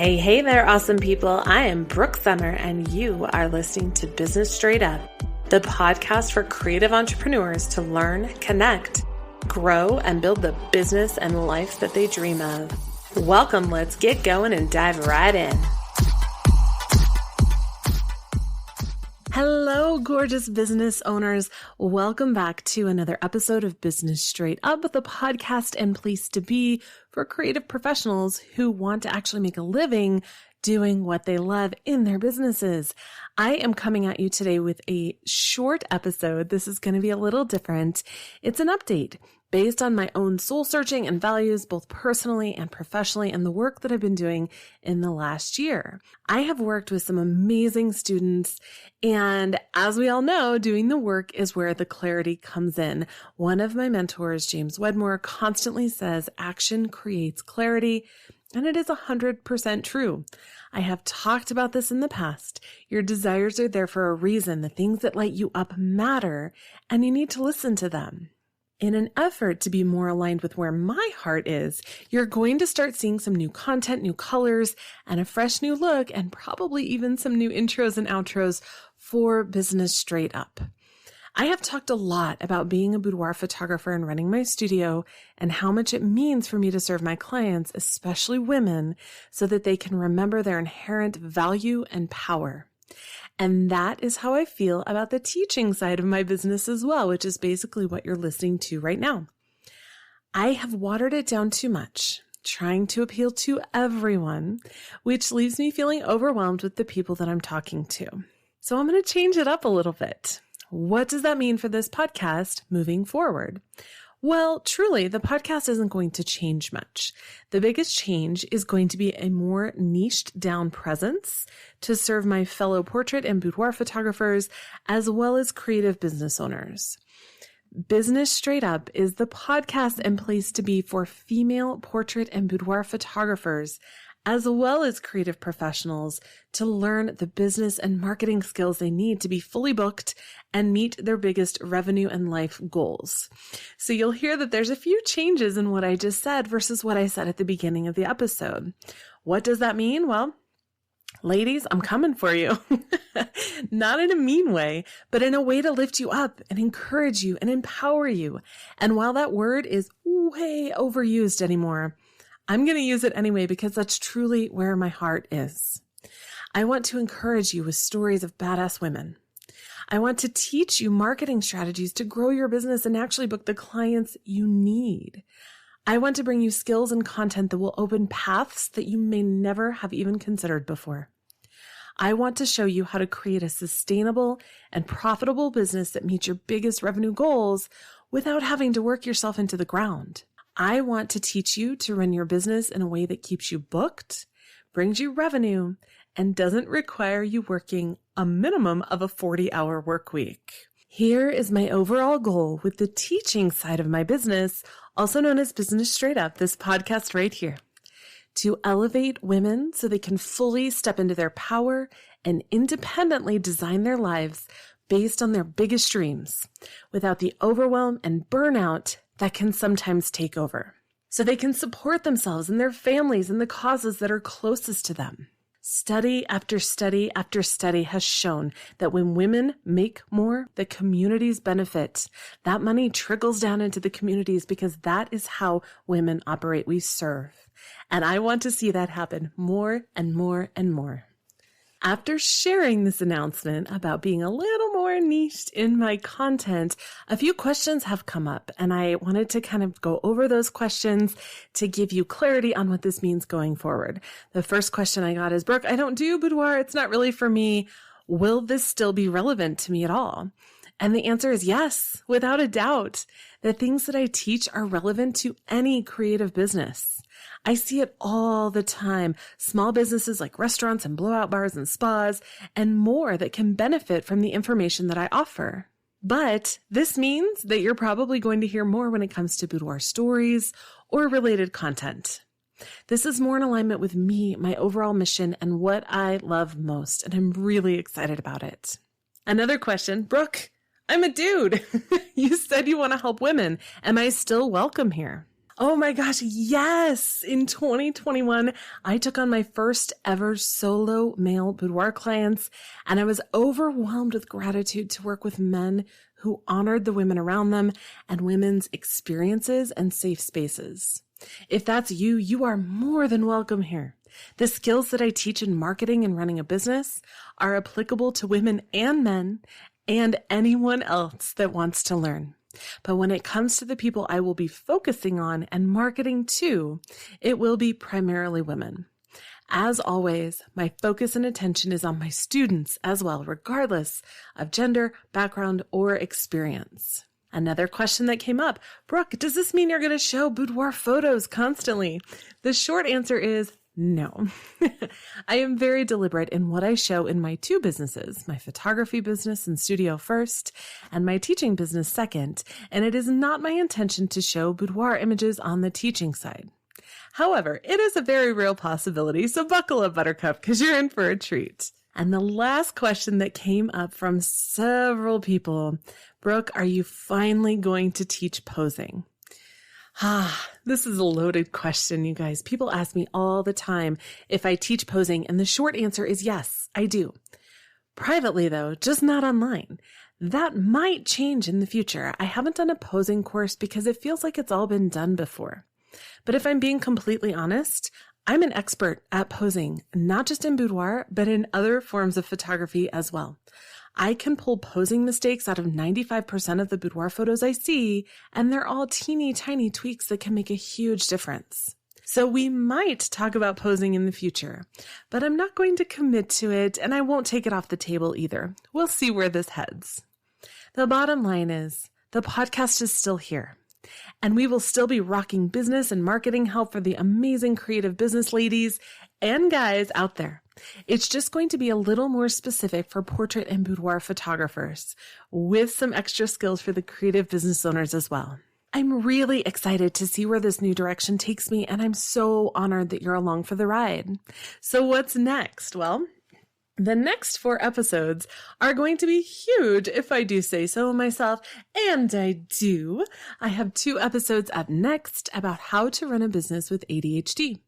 Hey there, awesome people. I am Brooke Summer, and you are listening to Business Straight Up, the podcast for creative entrepreneurs to learn, connect, grow, and build the business and life that they dream of. Welcome, let's get going and dive right in. Hello, gorgeous business owners. Welcome back to another episode of Business Straight Up, the podcast and place to be for creative professionals who want to actually make a living doing what they love in their businesses. I am coming at you today with a short episode. This is going to be a little different. It's an update based on my own soul searching and values, both personally and professionally, and the work that I've been doing in the last year. I have worked with some amazing students, and as we all know, doing the work is where the clarity comes in. One of my mentors, James Wedmore, constantly says action creates clarity, and it is 100% true. I have talked about this in the past. Your desires are there for a reason. The things that light you up matter, and you need to listen to them. In an effort to be more aligned with where my heart is, you're going to start seeing some new content, new colors, and a fresh new look, and probably even some new intros and outros for Business Straight Up. I have talked a lot about being a boudoir photographer and running my studio and how much it means for me to serve my clients, especially women, so that they can remember their inherent value and power. And that is how I feel about the teaching side of my business as well, which is basically what you're listening to right now. I have watered it down too much, trying to appeal to everyone, which leaves me feeling overwhelmed with the people that I'm talking to. So I'm going to change it up a little bit. What does that mean for this podcast moving forward? Well, truly, the podcast isn't going to change much. The biggest change is going to be a more niched down presence to serve my fellow portrait and boudoir photographers, as well as creative business owners. Business Straight Up is the podcast and place to be for female portrait and boudoir photographers, as well as creative professionals to learn the business and marketing skills they need to be fully booked and meet their biggest revenue and life goals. So you'll hear that there's a few changes in what I just said versus what I said at the beginning of the episode. What does that mean? Well, ladies, I'm coming for you. Not in a mean way, but in a way to lift you up and encourage you and empower you. And while that word is way overused anymore, I'm going to use it anyway because that's truly where my heart is. I want to encourage you with stories of badass women. I want to teach you marketing strategies to grow your business and actually book the clients you need. I want to bring you skills and content that will open paths that you may never have even considered before. I want to show you how to create a sustainable and profitable business that meets your biggest revenue goals without having to work yourself into the ground. I want to teach you to run your business in a way that keeps you booked, brings you revenue, and doesn't require you working a minimum of a 40-hour work week. Here is my overall goal with the teaching side of my business, also known as Business Straight Up, this podcast right here, to elevate women so they can fully step into their power and independently design their lives based on their biggest dreams without the overwhelm and burnout that can sometimes take over, so they can support themselves and their families and the causes that are closest to them. Study after study after study has shown that when women make more, the communities benefit. That money trickles down into the communities because that is how women operate. We serve. And I want to see that happen more and more and more. After sharing this announcement about being a little more niched in my content, a few questions have come up, and I wanted to kind of go over those questions to give you clarity on what this means going forward. The first question I got is, Brooke, I don't do boudoir. It's not really for me. Will this still be relevant to me at all? And the answer is yes, without a doubt. The things that I teach are relevant to any creative business. I see it all the time. Small businesses like restaurants and blowout bars and spas and more that can benefit from the information that I offer. But this means that you're probably going to hear more when it comes to boudoir stories or related content. This is more in alignment with me, my overall mission, and what I love most, and I'm really excited about it. Another question, Brooke, I'm a dude. You said you want to help women. Am I still welcome here? Oh my gosh, yes! In 2021, I took on my first ever solo male boudoir clients, and I was overwhelmed with gratitude to work with men who honored the women around them and women's experiences and safe spaces. If that's you, you are more than welcome here. The skills that I teach in marketing and running a business are applicable to women and men and anyone else that wants to learn. But when it comes to the people I will be focusing on and marketing to, it will be primarily women. As always, my focus and attention is on my students as well, regardless of gender, background, or experience. Another question that came up, Brooke, does this mean you're going to show boudoir photos constantly? The short answer is no. I am very deliberate in what I show in my two businesses, my photography business and studio first, and my teaching business second, and it is not my intention to show boudoir images on the teaching side. However, it is a very real possibility, so buckle up, Buttercup, because you're in for a treat. And the last question that came up from several people, Brooke, are you finally going to teach posing? This is a loaded question, you guys. People ask me all the time if I teach posing, and the short answer is yes, I do. Privately, though, just not online. That might change in the future. I haven't done a posing course because it feels like it's all been done before. But if I'm being completely honest, I'm an expert at posing, not just in boudoir, but in other forms of photography as well. I can pull posing mistakes out of 95% of the boudoir photos I see, and they're all teeny tiny tweaks that can make a huge difference. So we might talk about posing in the future, but I'm not going to commit to it, and I won't take it off the table either. We'll see where this heads. The bottom line is, the podcast is still here, and we will still be rocking business and marketing help for the amazing creative business ladies and guys out there. It's just going to be a little more specific for portrait and boudoir photographers, with some extra skills for the creative business owners as well. I'm really excited to see where this new direction takes me, and I'm so honored that you're along for the ride. So what's next? Well, the next 4 episodes are going to be huge, if I do say so myself, and I do. I have 2 episodes up next about how to run a business with ADHD.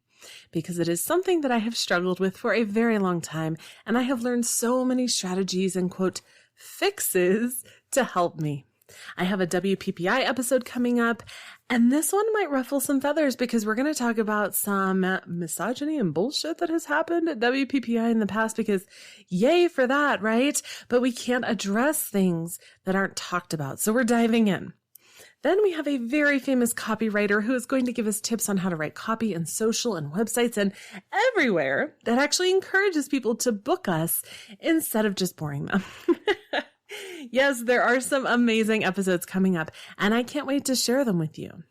Because it is something that I have struggled with for a very long time, and I have learned so many strategies and, quote, fixes to help me. I have a WPPI episode coming up, and this one might ruffle some feathers because we're going to talk about some misogyny and bullshit that has happened at WPPI in the past because yay for that, right? But we can't address things that aren't talked about, so we're diving in. Then we have a very famous copywriter who is going to give us tips on how to write copy in social and websites and everywhere that actually encourages people to book us instead of just boring them. Yes, there are some amazing episodes coming up, and I can't wait to share them with you.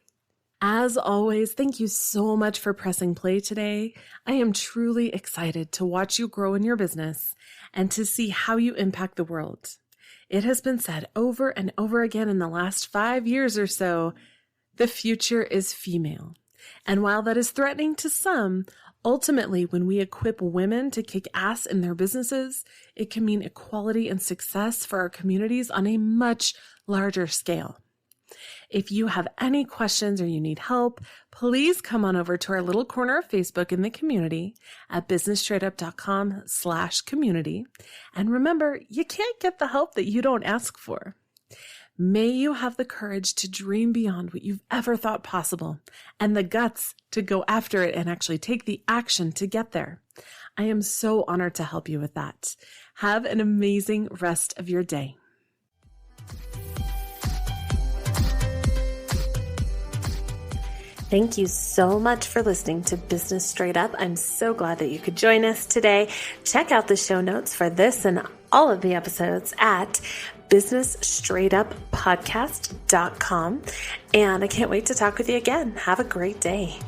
As always, thank you so much for pressing play today. I am truly excited to watch you grow in your business and to see how you impact the world. It has been said over and over again in the last 5 years or so, the future is female. And while that is threatening to some, ultimately, when we equip women to kick ass in their businesses, it can mean equality and success for our communities on a much larger scale. If you have any questions or you need help, please come on over to our little corner of Facebook in the community at businessstraightUp.com/community. And remember, you can't get the help that you don't ask for. May you have the courage to dream beyond what you've ever thought possible and the guts to go after it and actually take the action to get there. I am so honored to help you with that. Have an amazing rest of your day. Thank you so much for listening to Business Straight Up. I'm so glad that you could join us today. Check out the show notes for this and all of the episodes at businessstraightuppodcast.com. And I can't wait to talk with you again. Have a great day.